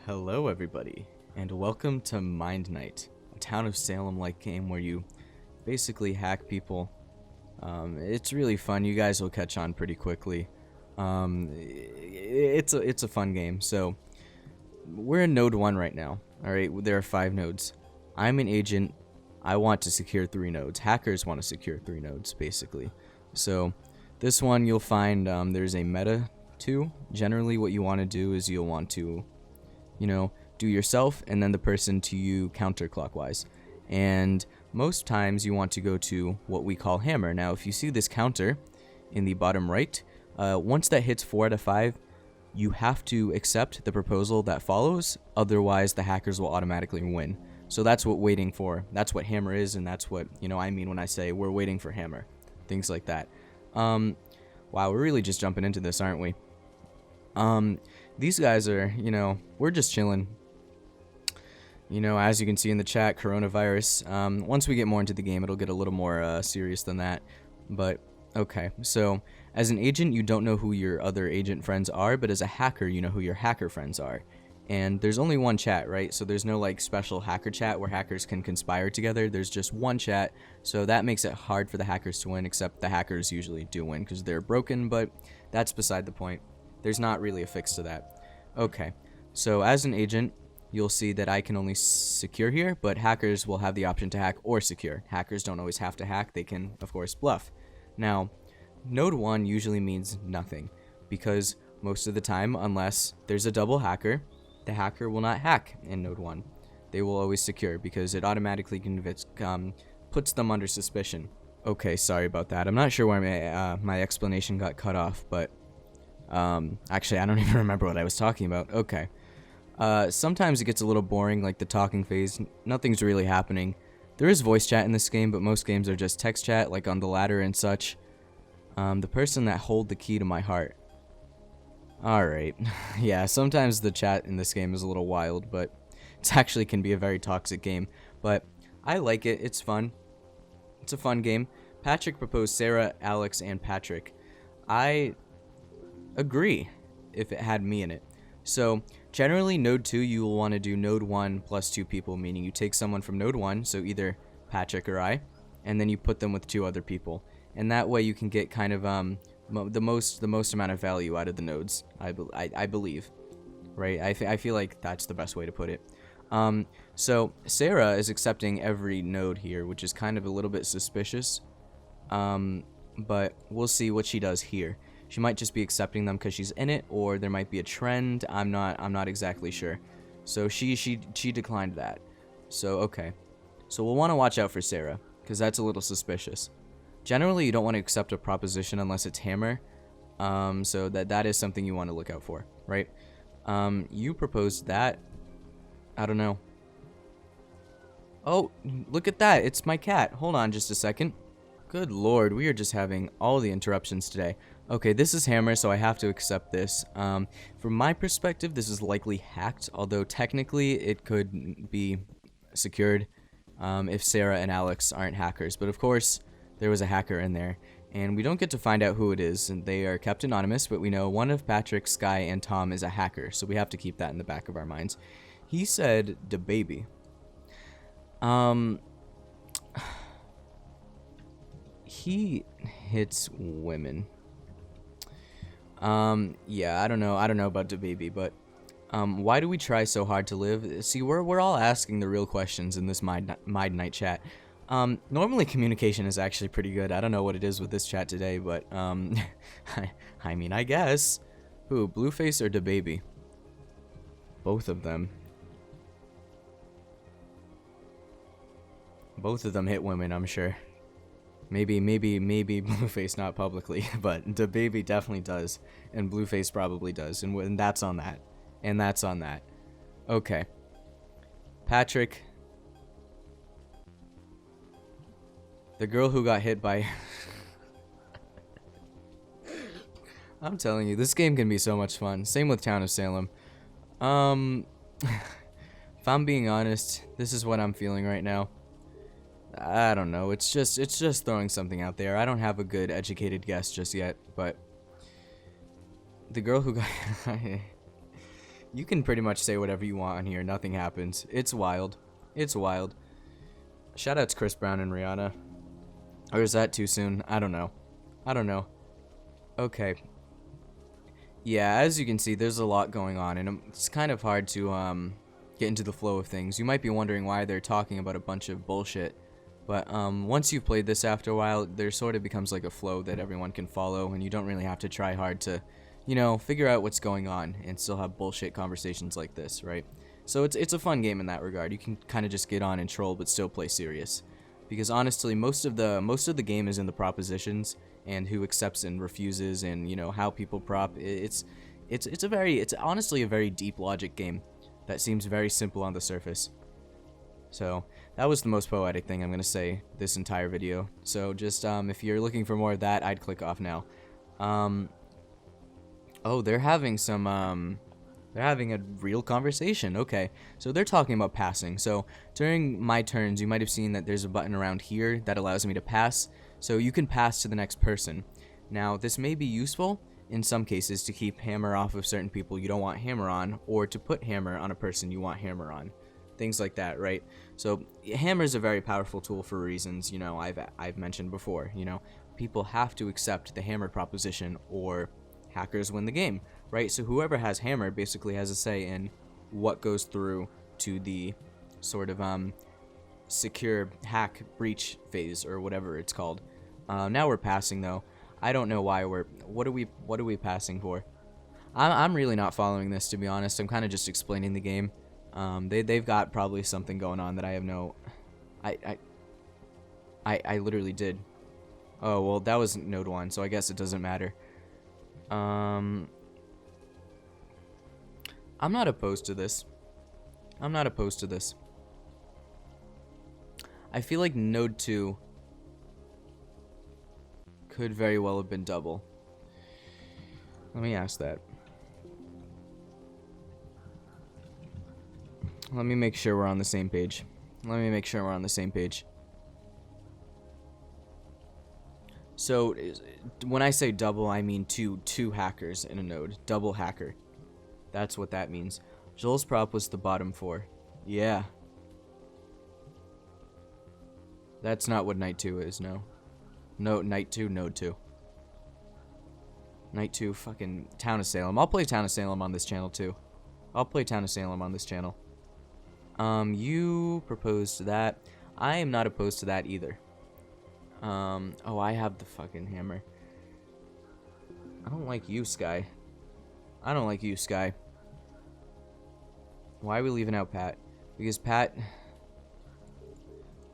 Hello everybody, and welcome to Mind Night, a Town of Salem-like game where you basically hack people. It's really fun. You guys will catch on pretty quickly. It's a fun game. So we're in node 1 right now. Alright, there are 5 nodes. I'm an agent. I want to secure 3 nodes. Hackers want to secure 3 nodes, basically. So this one you'll find there's a meta to. Generally what you want to do is you'll want to do yourself and then the person to you counterclockwise. And most times you want to go to what we call hammer. Now, if you see this counter in the bottom right, once that hits 4 out of 5, you have to accept the proposal that follows. Otherwise, the hackers will automatically win. So that's what waiting for. That's what hammer is, and that's what I mean when I say we're waiting for hammer. Things like that. Wow, we're really just jumping into this, aren't we? These guys are, we're just chilling. As you can see in the chat, coronavirus. Once we get more into the game, it'll get a little more serious than that. But, okay. So, as an agent, you don't know who your other agent friends are, but as a hacker, you know who your hacker friends are. And there's only one chat, right? So there's no, special hacker chat where hackers can conspire together. There's just one chat, so that makes it hard for the hackers to win, except the hackers usually do win because they're broken, but that's beside the point. There's not really a fix to that. Okay, so as an agent, you'll see that I can only secure here, but hackers will have the option to hack or secure. Hackers don't always have to hack. They can, of course, bluff. Now, node 1 usually means nothing, because most of the time, unless there's a double hacker, the hacker will not hack in node 1. They will always secure, because it automatically puts them under suspicion. Okay, sorry about that. I'm not sure why my explanation got cut off, but actually, I don't even remember what I was talking about. Okay. Sometimes it gets a little boring, like the talking phase. Nothing's really happening. There is voice chat in this game, but most games are just text chat, like on the ladder and such. The person that hold the key to my heart. Alright. Yeah, sometimes the chat in this game is a little wild, but it actually can be a very toxic game. But I like it. It's fun. It's a fun game. Patrick proposed Sarah, Alex, and Patrick. I agree if it had me in it. So generally node 2 you will want to do node 1 plus 2 people, meaning you take someone from node 1, so either Patrick or I, and then you put them with 2 other people, and that way you can get kind of the most amount of value out of the nodes. I believe, right? I feel like that's the best way to put it. So Sarah is accepting every node here, which is kind of a little bit suspicious, but we'll see what she does here. She might just be accepting them because she's in it, or there might be a trend. I'm not exactly sure. So she declined that. So okay. So we'll want to watch out for Sarah, because that's a little suspicious. Generally, you don't want to accept a proposition unless it's hammer. So that is something you want to look out for, right? You proposed that. I don't know. Oh, look at that. It's my cat. Hold on just a second. Good lord, we are just having all the interruptions today. Okay, this is hammer, so I have to accept this. From my perspective, this is likely hacked, although technically it could be secured if Sarah and Alex aren't hackers. But of course, there was a hacker in there, and we don't get to find out who it is, and they are kept anonymous, but we know one of Patrick, Sky, and Tom is a hacker, so we have to keep that in the back of our minds. He said, "Da baby." He hits women. Yeah, I don't know about DaBaby, but why do we try so hard to live? See, we're all asking the real questions in this Midnight chat. Normally communication is actually pretty good. I don't know what it is with this chat today, but I mean, I guess. Who, Blueface or DaBaby? Both of them. Both of them hit women, I'm sure. Maybe Blueface not publicly, but DaBaby definitely does, and Blueface probably does, and that's on that, and that's on that. Okay. Patrick, the girl who got hit by... I'm telling you, this game can be so much fun. Same with Town of Salem. If I'm being honest, this is what I'm feeling right now. I don't know, it's just throwing something out there. I don't have a good educated guess just yet, but the girl who got You can pretty much say whatever you want on here. Nothing happens. It's wild. It's wild. Shoutouts Chris Brown and Rihanna. Or is that too soon? I don't know. I don't know. Okay. Yeah, as you can see, there's a lot going on, and it's kind of hard to get into the flow of things. You might be wondering why they're talking about a bunch of bullshit, but once you've played this after a while, there sort of becomes like a flow that everyone can follow, and you don't really have to try hard to, you know, figure out what's going on and still have bullshit conversations like this, right? So it's a fun game in that regard. You can kind of just get on and troll, but still play serious, because honestly, most of the game is in the propositions and who accepts and refuses, and you know how people prop. It's honestly a very deep logic game that seems very simple on the surface. So that was the most poetic thing I'm gonna say this entire video. So just if you're looking for more of that, I'd click off now. Oh, they're having a real conversation. Okay, so they're talking about passing. So during my turns, you might have seen that there's a button around here that allows me to pass. So you can pass to the next person. Now, this may be useful in some cases to keep hammer off of certain people you don't want hammer on, or to put hammer on a person you want hammer on. Things like that, right? So hammer is a very powerful tool for reasons, you know, I've mentioned before. You know, people have to accept the hammer proposition or hackers win the game, right? So whoever has hammer basically has a say in what goes through to the sort of secure hack breach phase, or whatever it's called. Now we're passing though. I don't know why what are we passing for? I'm really not following this, to be honest. I'm kind of just explaining the game. They've got probably something going on that I have no. I literally did. Oh well, that was node 1, so I guess it doesn't matter. I'm not opposed to this. I'm not opposed to this. I feel like node 2 could very well have been double. Let me ask that. Let me make sure we're on the same page. Let me make sure we're on the same page. So when I say double, I mean two hackers in a node. Double hacker. That's what that means. Joel's prop was the bottom 4. Yeah. That's not what night 2 is, no. No, night 2, node 2. Night 2, fucking Town of Salem. I'll play Town of Salem on this channel too. I'll play Town of Salem on this channel. You proposed that. I am not opposed to that either. Oh, I have the fucking hammer. I don't like you, Sky. I don't like you, Sky. Why are we leaving out Pat? Because Pat...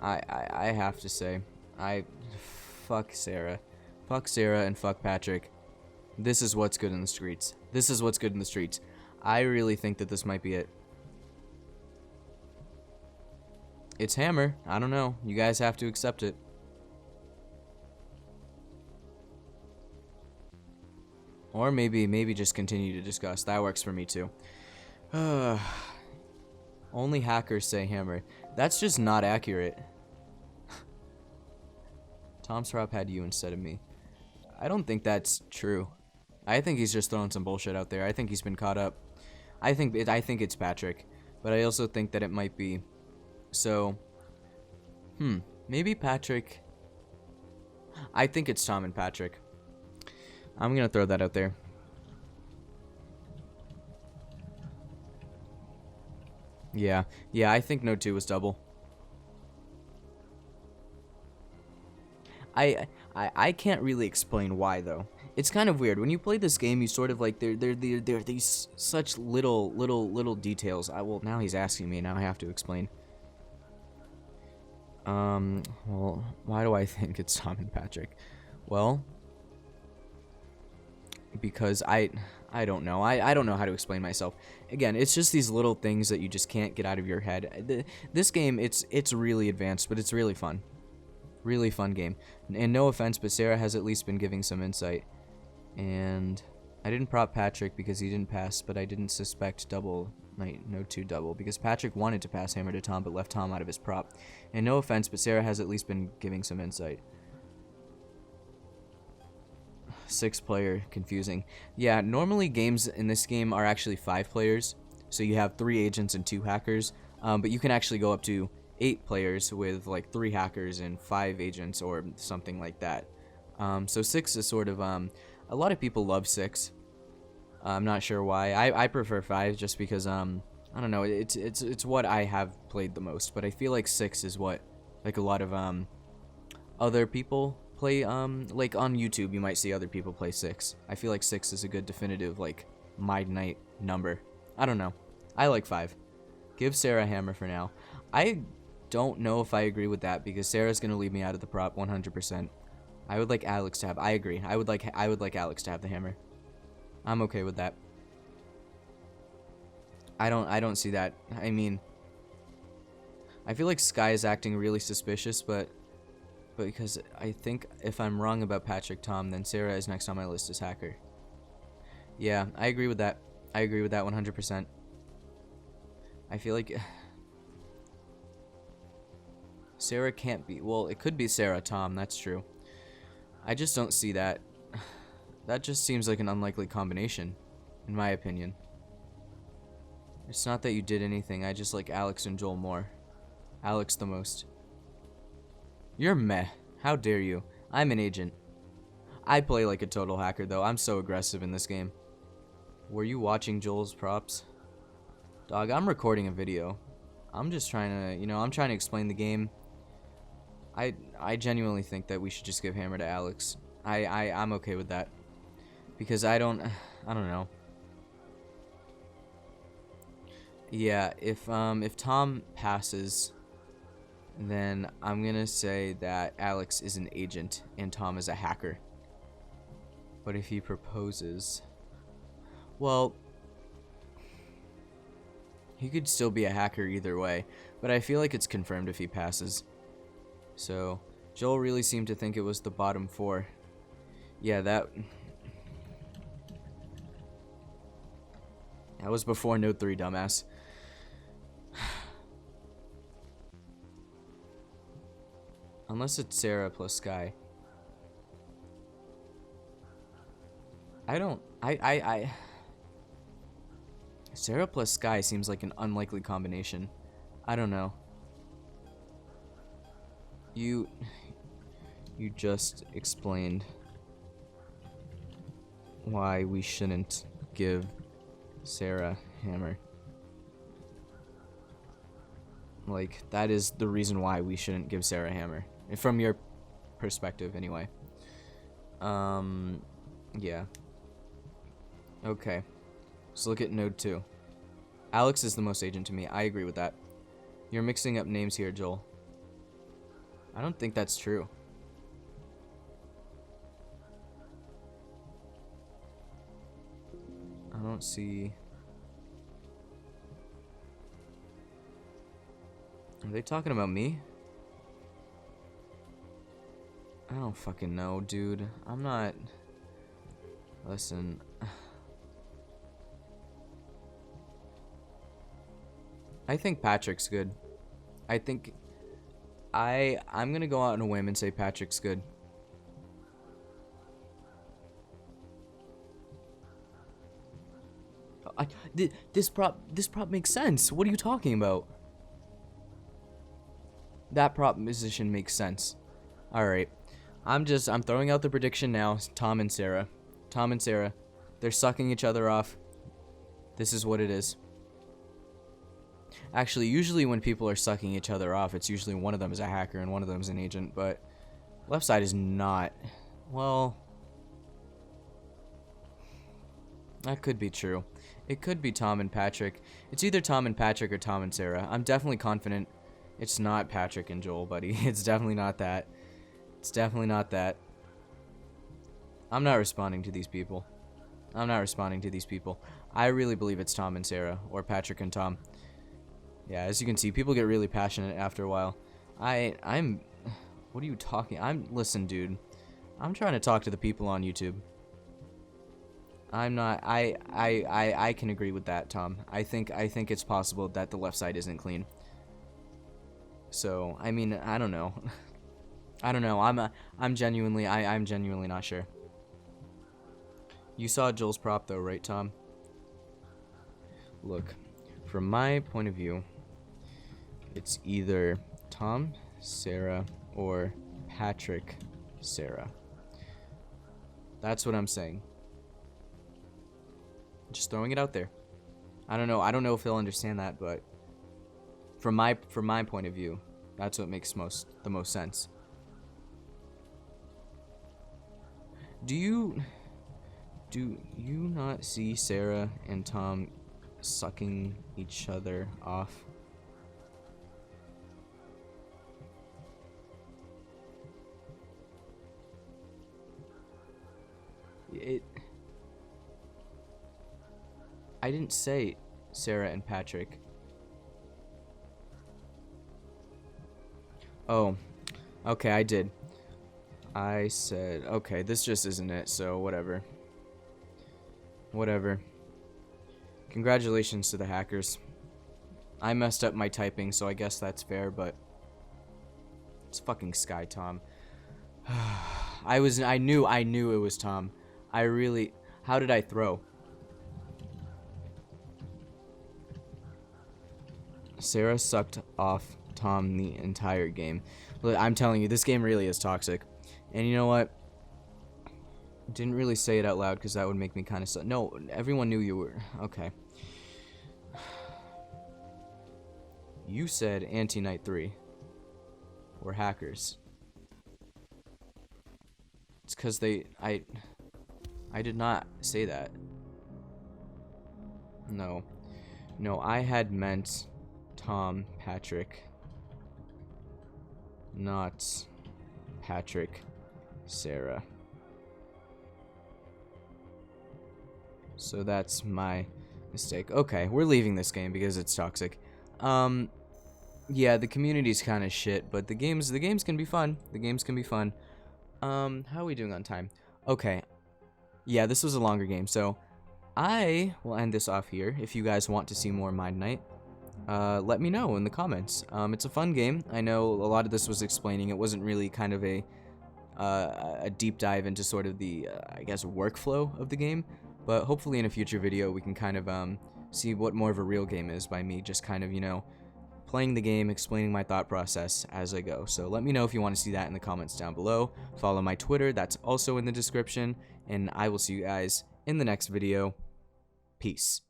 I have to say, fuck Sarah. Fuck Sarah and fuck Patrick. This is what's good in the streets. This is what's good in the streets. I really think that this might be it. It's hammer. I don't know. You guys have to accept it. Or maybe just continue to discuss. That works for me too. Only hackers say hammer. That's just not accurate. Tom's prop had you instead of me. I don't think that's true. I think he's just throwing some bullshit out there. I think he's been caught up. I think it's Patrick, but I also think that it might be. So, maybe Patrick. I think it's Tom and Patrick. I'm gonna throw that out there. Yeah, I think node 2 was double. I can't really explain why though. It's kind of weird when you play this game. You sort of like there are these such little details. Well, now he's asking me. Now I have to explain. Well, why do I think it's Tom and Patrick? Well, because I don't know. I don't know how to explain myself. Again, it's just these little things that you just can't get out of your head. This game, it's really advanced, but it's really fun. Really fun game. And no offense, but Sarah has at least been giving some insight. And I didn't prop Patrick because he didn't pass, but I didn't suspect double, node 2 double, because Patrick wanted to pass hammer to Tom, but left Tom out of his prop. And no offense, but Sarah has at least been giving some insight. 6 player, confusing. Yeah, normally games in this game are actually 5 players, So you have 3 agents and 2 hackers, but you can actually go up to 8 players with like 3 hackers and 5 agents or something like that. So 6 is sort of a lot of people love 6. I'm not sure why. I prefer 5 just because I don't know, it's what I have played the most, but I feel like 6 is what like a lot of other people play. Like on YouTube you might see other people play 6. I feel like 6 is a good definitive like midnight number. I don't know. I like 5. Give Sarah a hammer for now. I don't know if I agree with that because Sarah's gonna leave me out of the prop 100%. I would like Alex to have. I agree. I would like Alex to have the hammer. I'm okay with that. I don't see that. I mean, I feel like Sky is acting really suspicious, but because I think if I'm wrong about Patrick Tom, then Sarah is next on my list as hacker. Yeah, I agree with that. I agree with that 100%. I feel like Sarah can't be. Well, it could be Sarah Tom. That's true. I just don't see that. That just seems like an unlikely combination, in my opinion. It's not that you did anything. I just like Alex and Joel more. Alex the most. You're meh. How dare you? I'm an agent. I play like a total hacker, though. I'm so aggressive in this game. Were you watching Joel's props? Dog, I'm recording a video. I'm just trying to, you know, I'm trying to explain the game. I genuinely think that we should just give hammer to Alex. I'm okay with that. Because I don't know. Yeah, if Tom passes, then I'm gonna say that Alex is an agent and Tom is a hacker. But if he proposes, well, he could still be a hacker either way, but I feel like it's confirmed if he passes. So, Joel really seemed to think it was the bottom 4. Yeah, that was before Node 3, dumbass. Unless it's Sarah plus Sky. Sarah plus Sky seems like an unlikely combination. I don't know. You just explained why we shouldn't give Sarah hammer. Like, that is the reason why we shouldn't give Sarah hammer. From your perspective, anyway. Yeah. Okay. So look at node 2. Alex is the most agent to me. I agree with that. You're mixing up names here, Joel. I don't think that's true. I don't see... Are they talking about me? I don't fucking know, dude. I'm not... Listen... I think Patrick's good. I think... I'm gonna go out on a whim and say Patrick's good. This prop makes sense. What are you talking about? That proposition makes sense. Alright. I'm throwing out the prediction now. Tom and Sarah. Tom and Sarah. They're sucking each other off. This is what it is. Actually, usually when people are sucking each other off, it's usually one of them is a hacker and one of them is an agent, but left side is not. Well, that could be true. It could be Tom and Patrick. It's either Tom and Patrick or Tom and Sarah. I'm definitely confident it's not Patrick and Joel, buddy. It's definitely not that. It's definitely not that. I'm not responding to these people. I'm not responding to these people. I really believe it's Tom and Sarah, or Patrick and Tom. Yeah, as you can see, people get really passionate after a while. I'm... What are you talking... Listen, dude. I'm trying to talk to the people on YouTube. I'm not... I can agree with that, Tom. I think it's possible that the left side isn't clean. So, I mean, I don't know. I don't know. I'm genuinely not sure. You saw Joel's prop though, right, Tom? Look. From my point of view, it's either Tom, Sarah, or Patrick, Sarah. That's what I'm saying. Just throwing it out there. I don't know. I don't know if they'll understand that, but from my point of view, that's what makes the most sense. Do you not see Sarah and Tom sucking each other off? I didn't say Sarah and Patrick. Oh, okay, I did. I said, okay, this just isn't it, so whatever. Whatever. Congratulations to the hackers. I messed up my typing, so I guess that's fair, but it's fucking Sky Tom. I knew it was Tom. How did I throw? Sarah sucked off Tom the entire game. Look, I'm telling you, this game really is toxic. And you know what? Didn't really say it out loud because that would make me kind of... No, everyone knew you were... Okay. You said Anti-Night 3. Or hackers. It's because I did not say that. No. No, I had meant Tom, Patrick. Not Patrick, Sarah. So that's my mistake. Okay, we're leaving this game because it's toxic. Yeah, the community's kind of shit, but the games can be fun. The games can be fun. How are we doing on time? Okay. Yeah, this was a longer game, so I will end this off here. If you guys want to see more Mind Night, let me know in the comments. It's a fun game. I know a lot of this was explaining. It wasn't really kind of a deep dive into sort of the, I guess, workflow of the game. But hopefully in a future video we can kind of see what more of a real game is by me just kind of, you know, playing the game, explaining my thought process as I go. So let me know if you want to see that in the comments down below. Follow my Twitter, that's also in the description. And I will see you guys in the next video. Peace.